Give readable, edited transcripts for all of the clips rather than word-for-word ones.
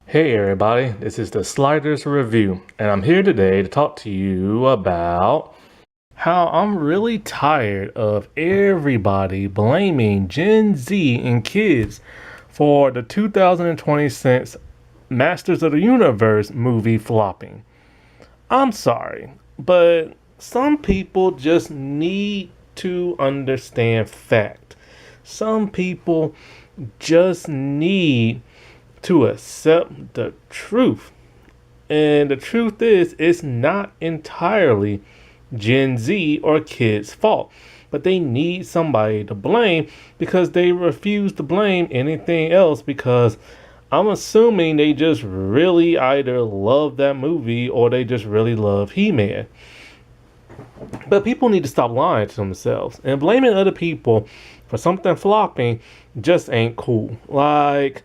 Hey everybody, this is the Sliders Review, and I'm here today to talk to you about how I'm really tired of everybody blaming Gen Z and kids for the 2026 Masters of the Universe movie flopping. I'm sorry, but some people just need to understand fact. Some people just need to accept the truth. And the truth is, it's not entirely Gen Z or kids' fault. But they need somebody to blame because they refuse to blame anything else because I'm assuming they just really either love that movie or they just really love He-Man. But people need to stop lying to themselves and blaming other people for something flopping just ain't cool. Like,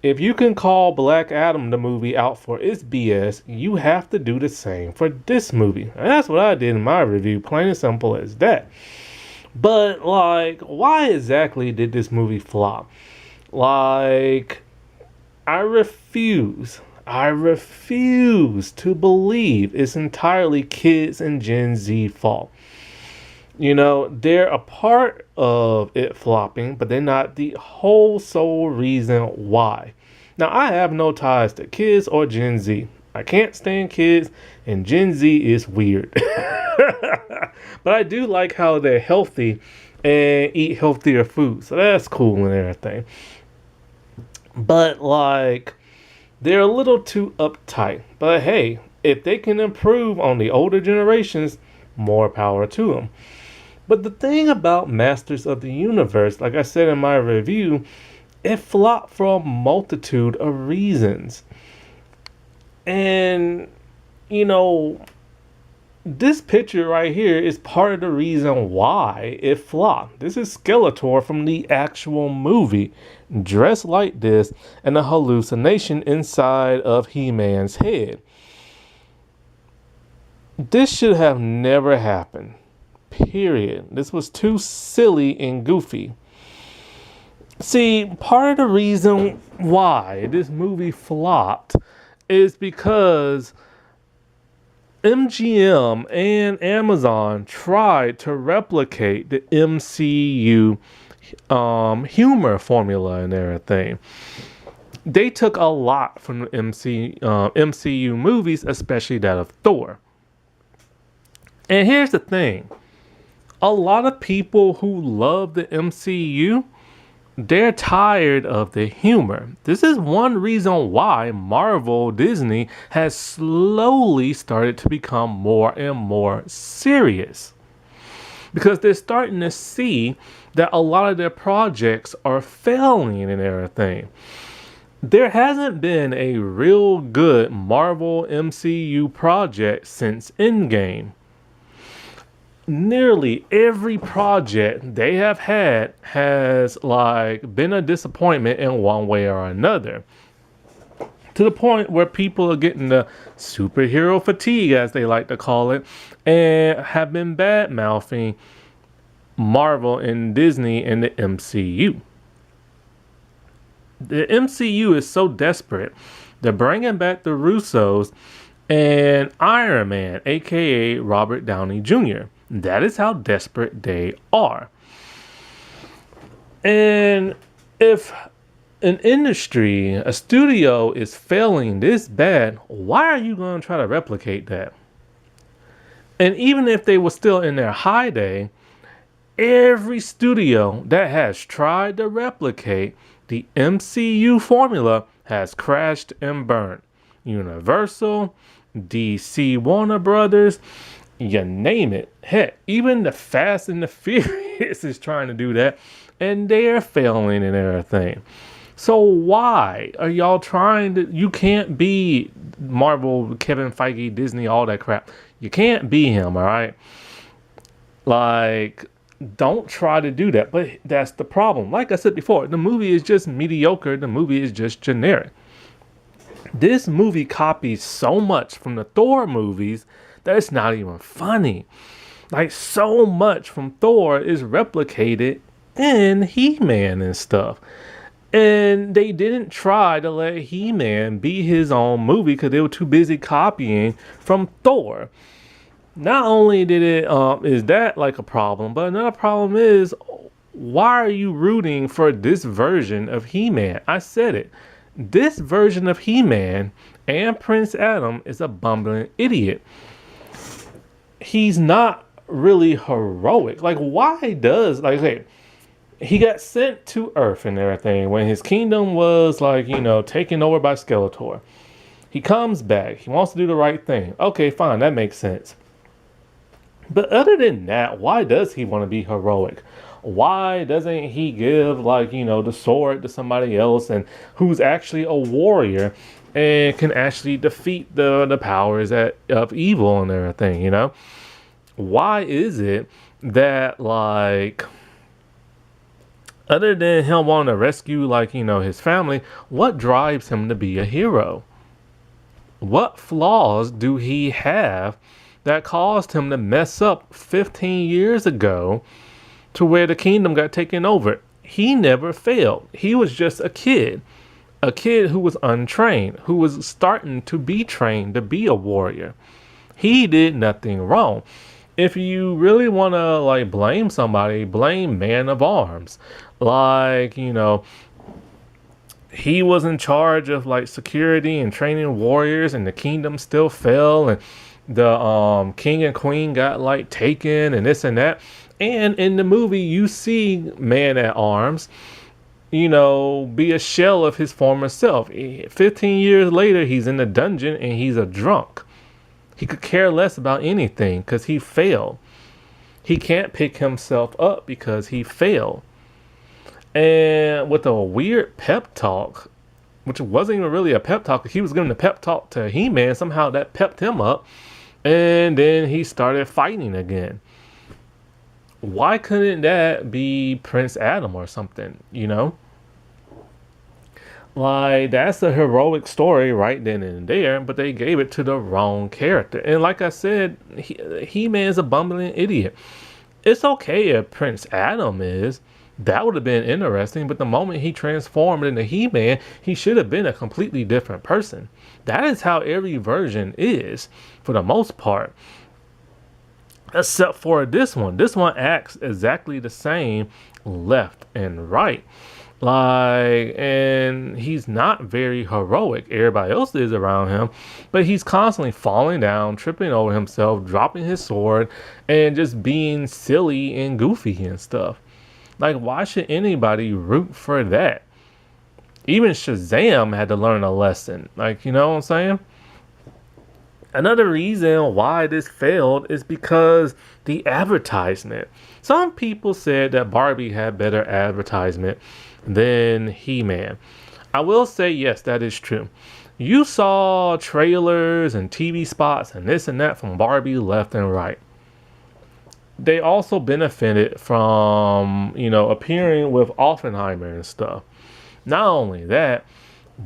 if you can call Black Adam the movie out for its BS, you have to do the same for this movie. And that's what I did in my review, plain and simple as that. But, like, why exactly did this movie flop? Like, I refuse to believe it's entirely kids and Gen Z fault. You know, they're a part of it flopping, but they're not the whole sole reason why. Now, I have no ties to kids or Gen Z. I can't stand kids, and Gen Z is weird. But I do like how they're healthy and eat healthier food, so that's cool and everything. But, like, they're a little too uptight. But hey, if they can improve on the older generations, more power to them. But the thing about Masters of the Universe, like I said in my review, it flopped for a multitude of reasons. And, you know, this picture right here is part of the reason why it flopped. This is Skeletor from the actual movie, dressed like this and a hallucination inside of He-Man's head. This should have never happened. Period. This was too silly and goofy. See, part of the reason why this movie flopped is because MGM and Amazon tried to replicate the MCU humor formula and everything. They took a lot from the MCU movies, especially that of Thor. And here's the thing. A lot of people who love the MCU, they're tired of the humor. This is one reason why Marvel Disney has slowly started to become more and more serious. Because they're starting to see that a lot of their projects are failing and everything. There hasn't been a real good Marvel MCU project since Endgame. Nearly every project they have had has like been a disappointment in one way or another, to the point where people are getting the superhero fatigue, as they like to call it, and have been bad mouthing Marvel and Disney and the MCU. The MCU is so desperate, they're bringing back the Russos and Iron Man, aka Robert Downey Jr. That is how desperate they are. And if an industry, a studio is failing this bad, why are you going to try to replicate that? And even if they were still in their high day, every studio that has tried to replicate the MCU formula has crashed and burned. Universal, DC, Warner Brothers, you name it. Heck, even the Fast and the Furious is trying to do that, and they're failing and everything. So why are y'all trying to? You can't be Marvel, Kevin Feige, Disney, all that crap. You can't be him, all right? Like, don't try to do that. But that's the problem. Like I said before, the movie is just mediocre. The movie is just generic. This movie copies so much from the Thor movies that it's not even funny. Like, so much from Thor is replicated in He-Man and stuff. And they didn't try to let He-Man be his own movie because they were too busy copying from Thor. Not only did it is that like a problem, but another problem is, why are you rooting for this version of He-Man? I said it. This version of He-Man and Prince Adam is a bumbling idiot. He's not really heroic. Like, why does, like, hey, he got sent to Earth and everything when his kingdom was, like, taken over by Skeletor. He comes back. He wants to do the right thing. Okay, fine. That makes sense. But other than that, why does he want to be heroic? Why doesn't he give, like, the sword to somebody else and who's actually a warrior and can actually defeat the powers of evil and everything, Why is it that, like, other than him wanting to rescue, like, his family, what drives him to be a hero? What flaws do he have that caused him to mess up 15 years ago to where the kingdom got taken over? He never failed. He was just a kid who was untrained, who was starting to be trained to be a warrior. He did nothing wrong. If you really want to, like, blame somebody, blame Man of Arms. Like, he was in charge of, like, security and training warriors, and the kingdom still fell, and the king and queen got, like, taken and this and that. And in the movie, you see Man at Arms, be a shell of his former self. 15 years later, he's in the dungeon and he's a drunk. He could care less about anything because he failed. He can't pick himself up because he failed. And with a weird pep talk, which wasn't even really a pep talk, he was giving a pep talk to He-Man. Somehow that pepped him up. And then he started fighting again. Why couldn't that be Prince Adam or something, Like, that's a heroic story right then and there, but they gave it to the wrong character. And like I said, He-Man's a bumbling idiot. It's okay if Prince Adam is. That would have been interesting, but the moment he transformed into He-Man, he should have been a completely different person. That is how every version is, for the most part. Except for this one. This one acts exactly the same left and right. Like, and he's not very heroic. Everybody else is around him, but he's constantly falling down, tripping over himself, dropping his sword, and just being silly and goofy and stuff. Like, why should anybody root for that? Even Shazam had to learn a lesson. Like, you know what I'm saying? Another reason why this failed is because the advertisement. Some people said that Barbie had better advertisement than He-Man. I will say, yes, that is true. You saw trailers and TV spots and this and that from Barbie left and right. They also benefited from, appearing with Oppenheimer and stuff. Not only that,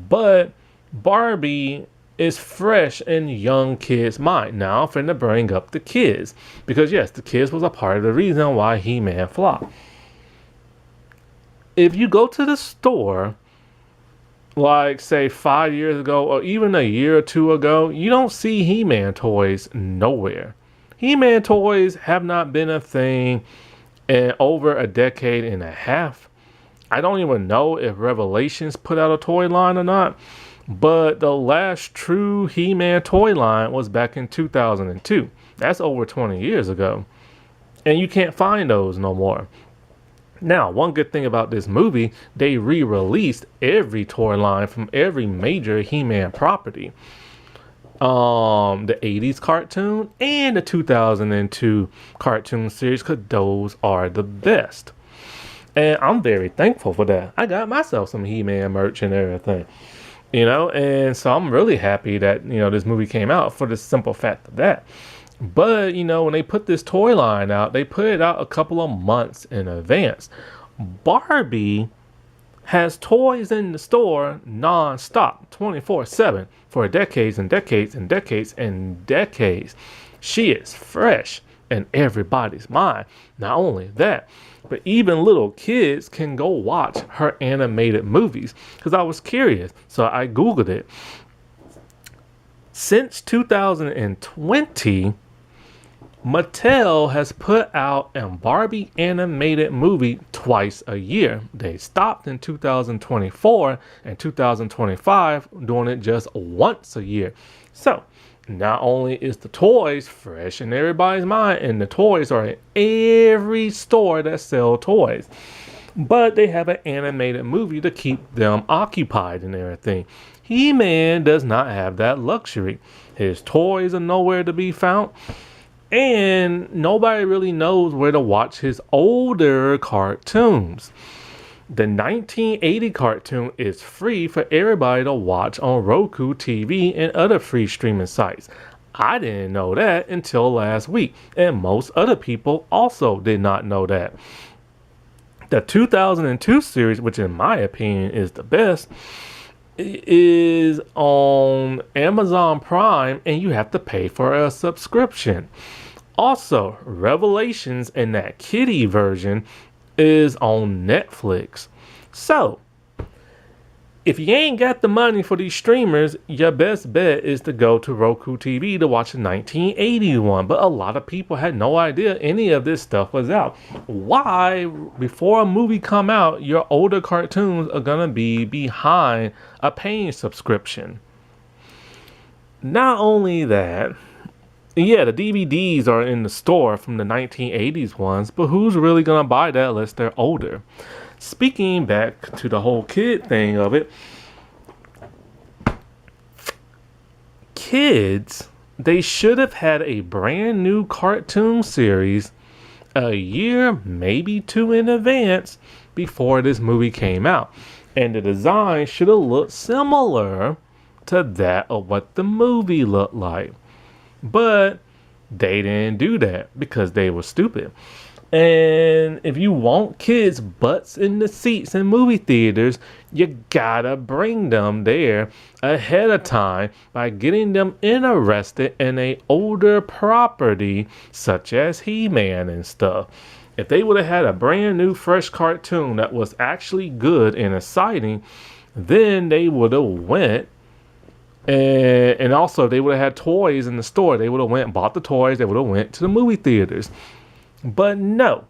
but Barbie is fresh in young kids' mind. Now I'm finna bring up the kids. Because yes, the kids was a part of the reason why He-Man flopped. If you go to the store, like say 5 years ago, or even a year or two ago, you don't see He-Man toys nowhere. He-Man toys have not been a thing in over a decade and a half. I don't even know if Revelations put out a toy line or not. But the last true He-Man toy line was back in 2002. That's over 20 years ago. And you can't find those no more. Now, one good thing about this movie, they re-released every toy line from every major He-Man property. The 80s cartoon and the 2002 cartoon series, because those are the best. And I'm very thankful for that. I got myself some He-Man merch and everything. And so I'm really happy that, this movie came out for the simple fact of that. But, when they put this toy line out, they put it out a couple of months in advance. Barbie has toys in the store non-stop, 24/7, for decades and decades and decades and decades. She is fresh. in everybody's mind. Not only that, but even little kids can go watch her animated movies. Because I was curious, so I Googled it. Since 2020, Mattel has put out a Barbie animated movie twice a year. They stopped in 2024 and 2025, doing it just once a year. So, not only is the toys fresh in everybody's mind, and the toys are in every store that sell toys, but they have an animated movie to keep them occupied and everything. He-Man does not have that luxury. His toys are nowhere to be found. And nobody really knows where to watch his older cartoons. The 1980 cartoon is free for everybody to watch on Roku TV and other free streaming sites. I didn't know that until last week, and most other people also did not know that. The 2002 series, which in my opinion is the best, is on Amazon Prime, and you have to pay for a subscription. Also, Revelations in that kiddie version is on Netflix. So, if you ain't got the money for these streamers, your best bet is to go to Roku TV to watch the 1981. But a lot of people had no idea any of this stuff was out. Why, before a movie come out, your older cartoons are gonna be behind a paying subscription? Not only that, yeah, the DVDs are in the store from the 1980s ones, but who's really gonna buy that unless they're older? Speaking back to the whole kid thing of it, kids, they should have had a brand new cartoon series a year, maybe two in advance before this movie came out. And the design should have looked similar to that of what the movie looked like. But they didn't do that because they were stupid. And if you want kids' butts in the seats in movie theaters, you gotta bring them there ahead of time by getting them interested in a older property such as He-Man and stuff. If they would have had a brand new fresh cartoon that was actually good and exciting, then they would have went. And also, they would have had toys in the store. They would have went and bought the toys. They would have went to the movie theaters. But no.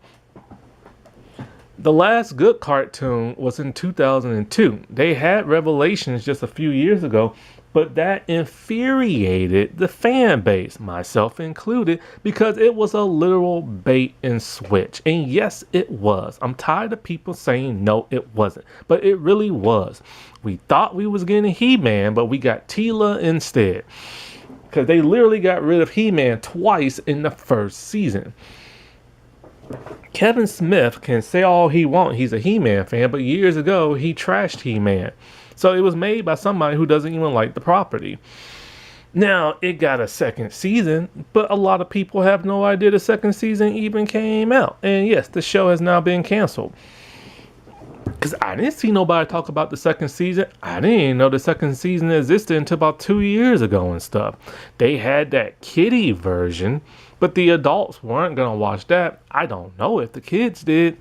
The last good cartoon was in 2002. They had Revelations just a few years ago, but that infuriated the fan base, myself included, because it was a literal bait and switch. And yes, it was. I'm tired of people saying no, it wasn't. But it really was. We thought we was getting He-Man, but we got Teela instead. Because they literally got rid of He-Man twice in the first season. Kevin Smith can say all he wants. He's a He-Man fan, but years ago, he trashed He-Man. So it was made by somebody who doesn't even like the property. Now, it got a second season, but a lot of people have no idea the second season even came out. And yes, the show has now been canceled. Because I didn't see nobody talk about the second season. I didn't even know the second season existed until about 2 years ago and stuff. They had that kiddie version, but the adults weren't going to watch that. I don't know if the kids did.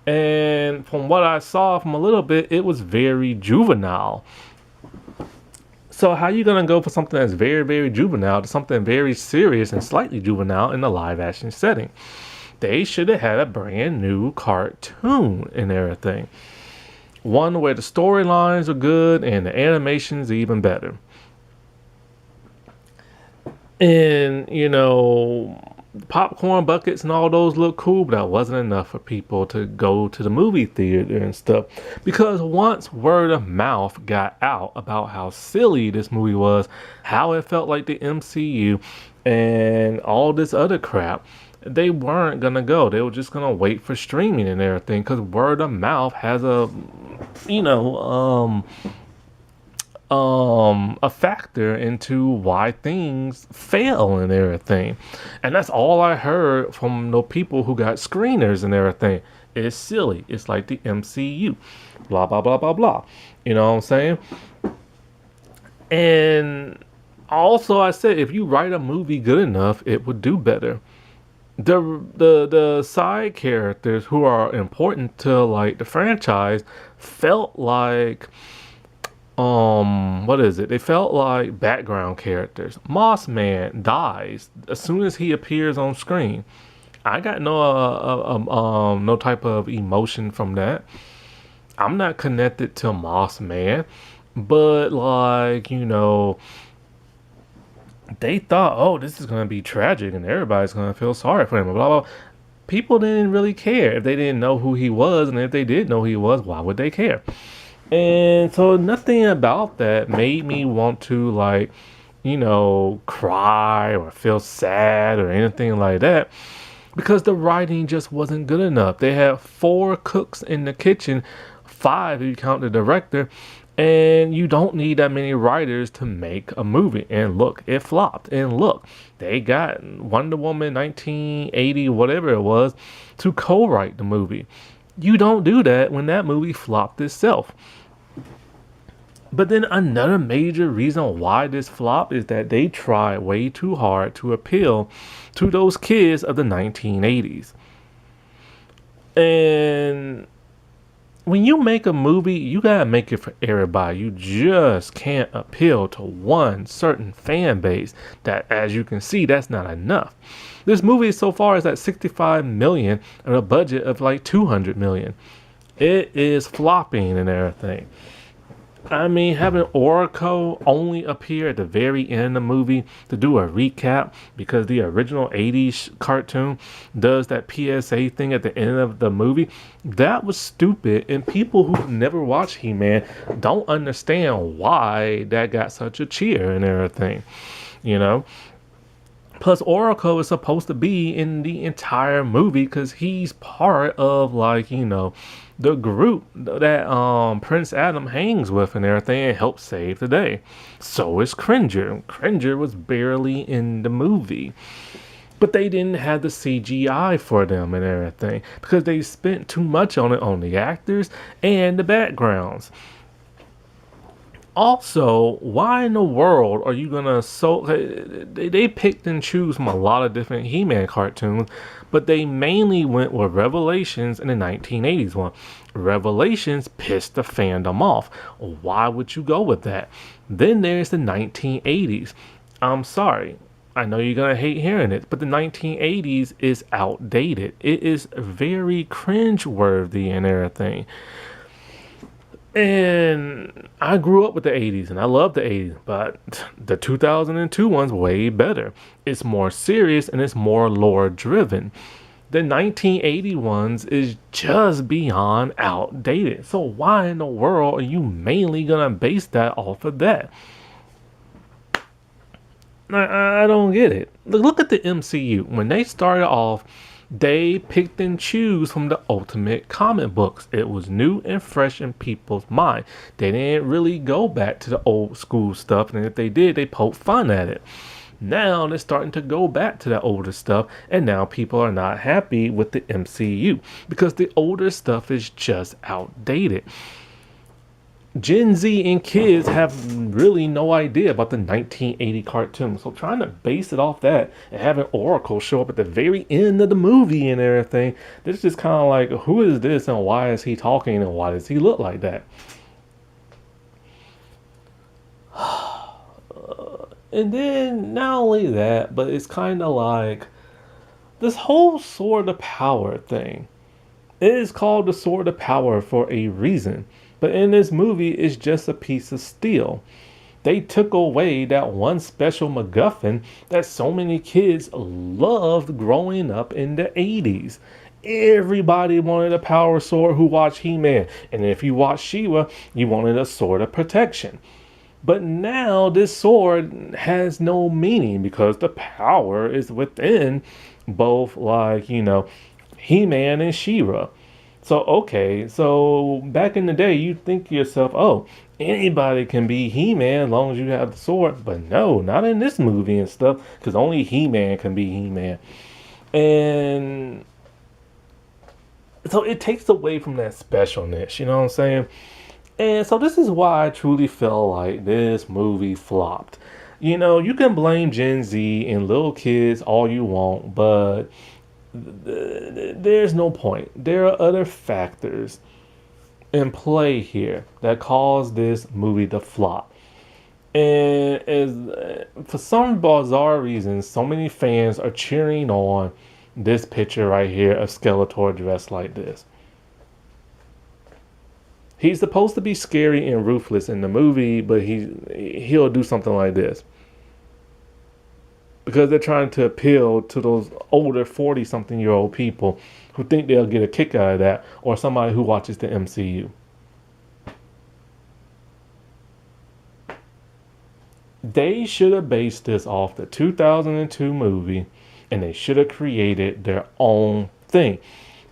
And from what I saw from a little bit, it was very juvenile. So how are you going to go for something that's very, very juvenile to something very serious and slightly juvenile in the live action setting? They should have had a brand new cartoon and everything. One where the storylines are good and the animation's even better. And, you know, popcorn buckets and all those look cool, but that wasn't enough for people to go to the movie theater and stuff. Because once word of mouth got out about how silly this movie was, how it felt like the MCU, and all this other crap, they weren't gonna go. They were just gonna wait for streaming and everything, because word of mouth has a, a factor into why things fail and everything. And that's all I heard from the people who got screeners and everything. It's silly. It's like the MCU. Blah, blah, blah, blah, blah. You know what I'm saying? And also I said, if you write a movie good enough, it would do better. The side characters who are important to like the franchise felt like what is it? They felt like background characters. Moss Man dies as soon as he appears on screen. I got no type of emotion from that. I'm not connected to Moss Man, but like they thought, oh, this is gonna be tragic and everybody's gonna feel sorry for him. Blah blah. People didn't really care if they didn't know who he was, and if they did know who he was, why would they care? And so nothing about that made me want to like, cry or feel sad or anything like that because the writing just wasn't good enough. They had four cooks in the kitchen, five if you count the director, and you don't need that many writers to make a movie. And look, it flopped. And look, they got Wonder Woman 1980, whatever it was, to co-write the movie. You don't do that when that movie flopped itself. But then another major reason why this flopped is that they tried way too hard to appeal to those kids of the 1980s. And when you make a movie, you gotta make it for everybody. You just can't appeal to one certain fan base. That, as you can see, that's not enough. This movie so far is at 65 million and a budget of like 200 million. It is flopping and everything. I mean, having Oracle only appear at the very end of the movie to do a recap because the original 80s cartoon does that PSA thing at the end of the movie, that was stupid. And people who never watched He-Man don't understand why that got such a cheer and everything, Plus, Oracle is supposed to be in the entire movie because he's part of, the group that Prince Adam hangs with and everything and helps save the day. So is Cringer. Cringer was barely in the movie. But they didn't have the CGI for them and everything because they spent too much on it on the actors and the backgrounds. Also, why in the world are you gonna they picked and choose from a lot of different He-Man cartoons, but they mainly went with Revelations in the 1980s one. Revelations pissed the fandom off. Why would you go with that? Then there's the 1980s. I'm sorry. I know you're gonna hate hearing it, but the 1980s is outdated. It is very cringe-worthy and everything. And I grew up with the 80s and I love the 80s, but the 2002 one's way better. It's more serious and it's more lore driven. The 1980 ones is just beyond outdated. So why in the world are you mainly gonna base that off of that? I don't get it. Look at the MCU. When they started off, they picked and choose from the Ultimate comic books. It was new and fresh in people's mind. They didn't really go back to the old school stuff, and if they did, they poked fun at it. Now they're starting to go back to that older stuff, and now people are not happy with the MCU because the older stuff is just outdated. Gen Z and kids have really no idea about the 1980 cartoon. So trying to base it off that and having Oracle show up at the very end of the movie and everything, this is just kind of like, who is this and why is he talking and why does he look like that? And then not only that, but it's kind of like this whole Sword of Power thing. It is called the Sword of Power for a reason. But in this movie, it's just a piece of steel. They took away that one special MacGuffin that so many kids loved growing up in the 80s. Everybody wanted a power sword who watched He-Man. And if you watched She-Ra, you wanted a sword of protection. But now this sword has no meaning because the power is within both, He-Man and She-Ra. So back in the day, you think to yourself, oh, anybody can be He-Man as long as you have the sword. But no, not in this movie and stuff, because only He-Man can be He-Man. And so it takes away from that specialness, you know what I'm saying? And so this is why I truly feel like this movie flopped. You can blame Gen Z and little kids all you want, but There's no point. There are other factors in play here that caused this movie to flop. And as for some bizarre reason, so many fans are cheering on this picture right here of Skeletor dressed like this. He's supposed to be scary and ruthless in the movie, but he'll do something like this because they're trying to appeal to those older 40-something-year-old people who think they'll get a kick out of that, or somebody who watches the MCU. They should have based this off the 2002 movie, and they should have created their own thing.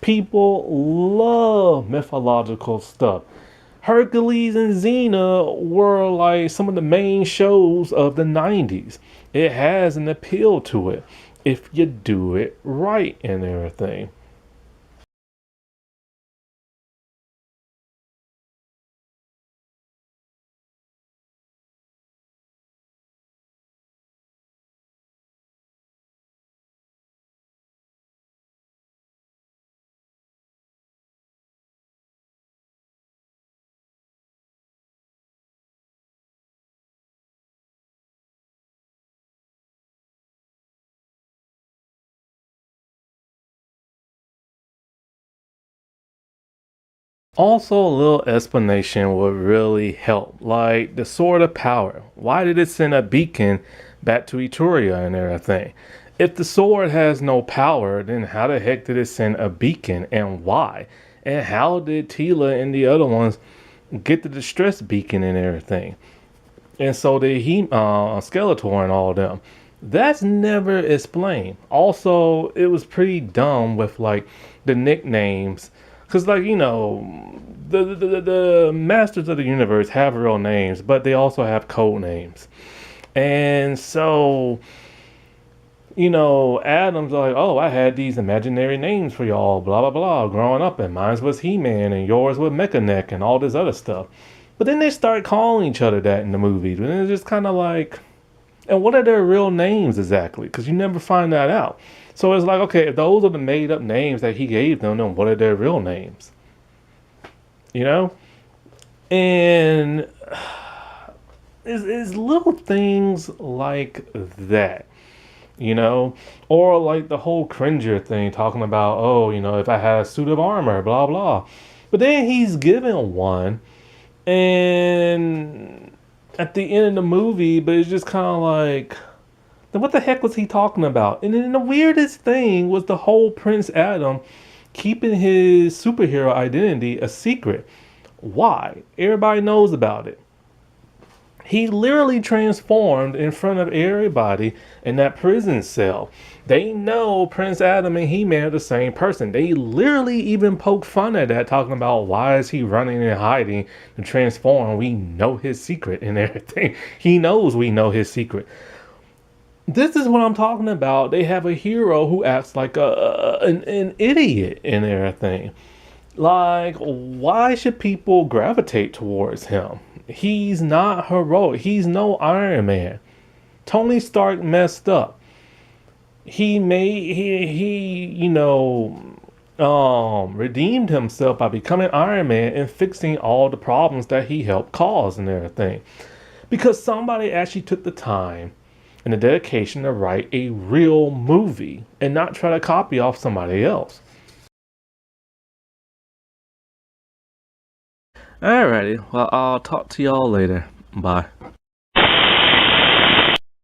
People love mythological stuff. Hercules and Xena were like some of the main shows of the 90s. It has an appeal to it if you do it right and everything. Also, a little explanation would really help, like the Sword of Power. Why did it send a beacon back to Etruria and everything? If the sword has no power, then how the heck did it send a beacon, and why? And how did Tila and the other ones get the distress beacon and everything? And so did Skeletor and all of them. That's never explained. Also, it was pretty dumb with like the nicknames, because like the masters of the universe have real names, but they also have code names. And so Adam's like, oh, I had these imaginary names for y'all, blah blah blah, growing up, and mine was He-Man, and yours was Mechaneck, and all this other stuff. But then they start calling each other that in the movies, and it's just kind of like, and what are their real names exactly? Because you never find that out. So it's like, okay, if those are the made up names that he gave them, then what are their real names? You know? And it's little things like that, Or like the whole Cringer thing, talking about, oh, if I had a suit of armor, blah, blah. But then he's given one, and at the end of the movie, but it's just kind of like, then what the heck was he talking about? And then the weirdest thing was the whole Prince Adam keeping his superhero identity a secret. Why? Everybody knows about it. He literally transformed in front of everybody in that prison cell. They know Prince Adam and He-Man are the same person. They literally even poke fun at that, talking about why is he running and hiding to transform? We know his secret and everything. He knows we know his secret. This is what I'm talking about. They have a hero who acts like an idiot and everything. Like, why should people gravitate towards him? He's not heroic. He's no Iron Man. Tony Stark messed up. He redeemed himself by becoming Iron Man and fixing all the problems that he helped cause and everything. Because somebody actually took the time and the dedication to write a real movie and not try to copy off somebody else. Alrighty, well, I'll talk to y'all later. Bye.